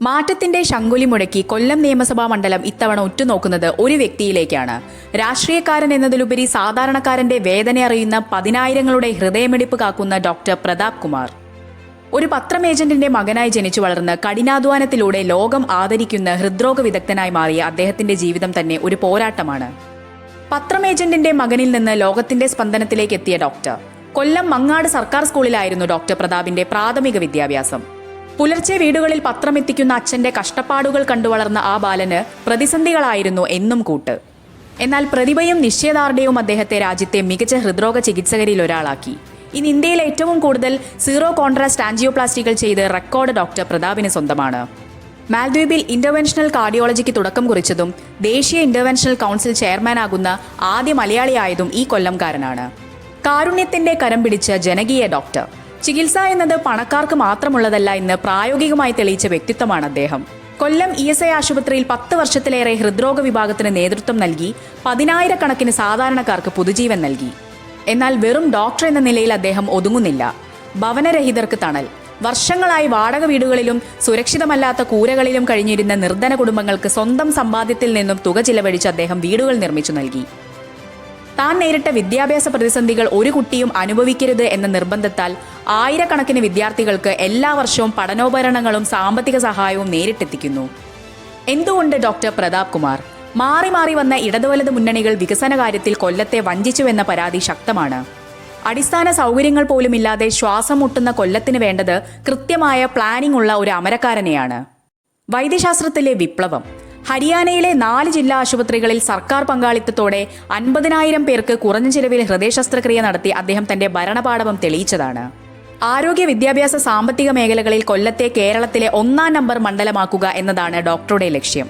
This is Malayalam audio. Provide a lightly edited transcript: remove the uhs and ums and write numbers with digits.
മാറ്റത്തിന്റെ ശങ്കുലി മുഴക്കി കൊല്ലം നിയമസഭാ മണ്ഡലം ഇത്തവണ ഉറ്റുനോക്കുന്നത് ഒരു വ്യക്തിയിലേക്കാണ്. രാഷ്ട്രീയക്കാരൻ എന്നതിലുപരി സാധാരണക്കാരന്റെ വേദന അറിയുന്ന പതിനായിരങ്ങളുടെ ഹൃദയമിടിപ്പ് കാക്കുന്ന ഡോക്ടർ പ്രതാപ് കുമാർ. ഒരു പത്രം ഏജന്റിന്റെ മകനായി ജനിച്ചു വളർന്ന് കഠിനാധ്വാനത്തിലൂടെ ലോകം ആദരിക്കുന്ന ഹൃദ്രോഗ വിദഗ്ധനായി മാറിയ അദ്ദേഹത്തിന്റെ ജീവിതം തന്നെ ഒരു പോരാട്ടമാണ്. പത്രം ഏജന്റിന്റെ മകനിൽ നിന്ന് ലോകത്തിന്റെ സ്പന്ദനത്തിലേക്ക് എത്തിയ ഡോക്ടർ കൊല്ലം മങ്ങാട് സർക്കാർ സ്കൂളിലായിരുന്നു ഡോക്ടർ പ്രതാപിന്റെ പ്രാഥമിക വിദ്യാഭ്യാസം. പുലർച്ചെ വീടുകളിൽ പത്രമെത്തിക്കുന്ന അച്ഛന്റെ കഷ്ടപ്പാടുകൾ കണ്ടുവളർന്ന ആ ബാലന് പ്രതിസന്ധികളായിരുന്നു എന്നും കൂട്ട്. എന്നാൽ പ്രതിഭയും നിശ്ചയദാർഢ്യവും അദ്ദേഹത്തെ രാജ്യത്തെ മികച്ച ഹൃദ്രോഗ ചികിത്സകരിൽ ഒരാളാക്കി. ഇന്ന് ഇന്ത്യയിൽ ഏറ്റവും കൂടുതൽ സീറോ കോൺട്രാസ്റ്റ് ആൻജിയോപ്ലാസ്റ്റികൾ ചെയ്ത് റെക്കോർഡ് ഡോക്ടർ പ്രതാപിന് സ്വന്തമാണ്. മാൽദ്വീപിൽ ഇന്റർവെൻഷണൽ കാർഡിയോളജിക്ക് തുടക്കം കുറിച്ചതും ദേശീയ ഇന്റർവെൻഷണൽ കൗൺസിൽ ചെയർമാനാകുന്ന ആദ്യ മലയാളിയായതും ഈ കൊല്ലംകാരനാണ്. കാരുണ്യത്തിന്റെ കരം പിടിച്ച ജനകീയ ഡോക്ടർ. ചികിത്സ എന്നത് പണക്കാർക്ക് മാത്രമുള്ളതല്ല എന്ന് പ്രായോഗികമായി തെളിയിച്ച വ്യക്തിത്വമാണ് അദ്ദേഹം. കൊല്ലം ESI ആശുപത്രിയിൽ 10 വർഷത്തിലേറെ ഹൃദ്രോഗ വിഭാഗത്തിന് നേതൃത്വം നൽകി പതിനായിരക്കണക്കിന് സാധാരണക്കാർക്ക് പുതുജീവൻ നൽകി. എന്നാൽ വെറും ഡോക്ടർ എന്ന നിലയിൽ അദ്ദേഹം ഒതുങ്ങുന്നില്ല. ഭവനരഹിതർക്ക് തണൽ. വർഷങ്ങളായി വാടക വീടുകളിലും സുരക്ഷിതമല്ലാത്ത കൂരകളിലും കഴിഞ്ഞിരുന്ന നിർധന കുടുംബങ്ങൾക്ക് സ്വന്തം സമ്പാദ്യത്തിൽ നിന്നും തുക ചിലവഴിച്ച് അദ്ദേഹം വീടുകൾ നിർമ്മിച്ചു നൽകി. താൻ നേരിട്ട വിദ്യാഭ്യാസ പ്രതിസന്ധികൾ ഒരു കുട്ടിയും അനുഭവിക്കരുത് എന്ന നിർബന്ധത്താൽ ആയിരക്കണക്കിന് വിദ്യാർത്ഥികൾക്ക് എല്ലാ വർഷവും പഠനോപകരണങ്ങളും സാമ്പത്തിക സഹായവും നേരിട്ടെത്തിക്കുന്നു. എന്തുകൊണ്ട് ഡോക്ടർ പ്രതാപ് കുമാർ? മാറി മാറി വന്ന ഇടതുവലത് മുന്നണികൾ വികസന കാര്യത്തിൽ കൊല്ലത്തെ വഞ്ചിച്ചുവെന്ന പരാതി ശക്തമാണ്. അടിസ്ഥാന സൗകര്യങ്ങൾ പോലുമില്ലാതെ ശ്വാസം മുട്ടുന്ന കൊല്ലത്തിന് വേണ്ടത് കൃത്യമായ പ്ലാനിംഗ് ഉള്ള ഒരു അമരക്കാരനെയാണ്. വൈദ്യശാസ്ത്രത്തിലെ വിപ്ലവം. ഹരിയാനയിലെ 4 ജില്ലാ ആശുപത്രികളിൽ സർക്കാർ പങ്കാളിത്തത്തോടെ 50,000 പേർക്ക് കുറഞ്ഞ ചിലവിൽ ഹൃദയ ശസ്ത്രക്രിയ നടത്തി അദ്ദേഹം തന്റെ ഭരണപാടവം തെളിയിച്ചതാണ്. ആരോഗ്യ വിദ്യാഭ്യാസ സാമ്പത്തിക മേഖലകളിൽ കൊല്ലത്തെ കേരളത്തിലെ 1ാം നമ്പർ മണ്ഡലമാക്കുക എന്നതാണ് ഡോക്ടറുടെ ലക്ഷ്യം.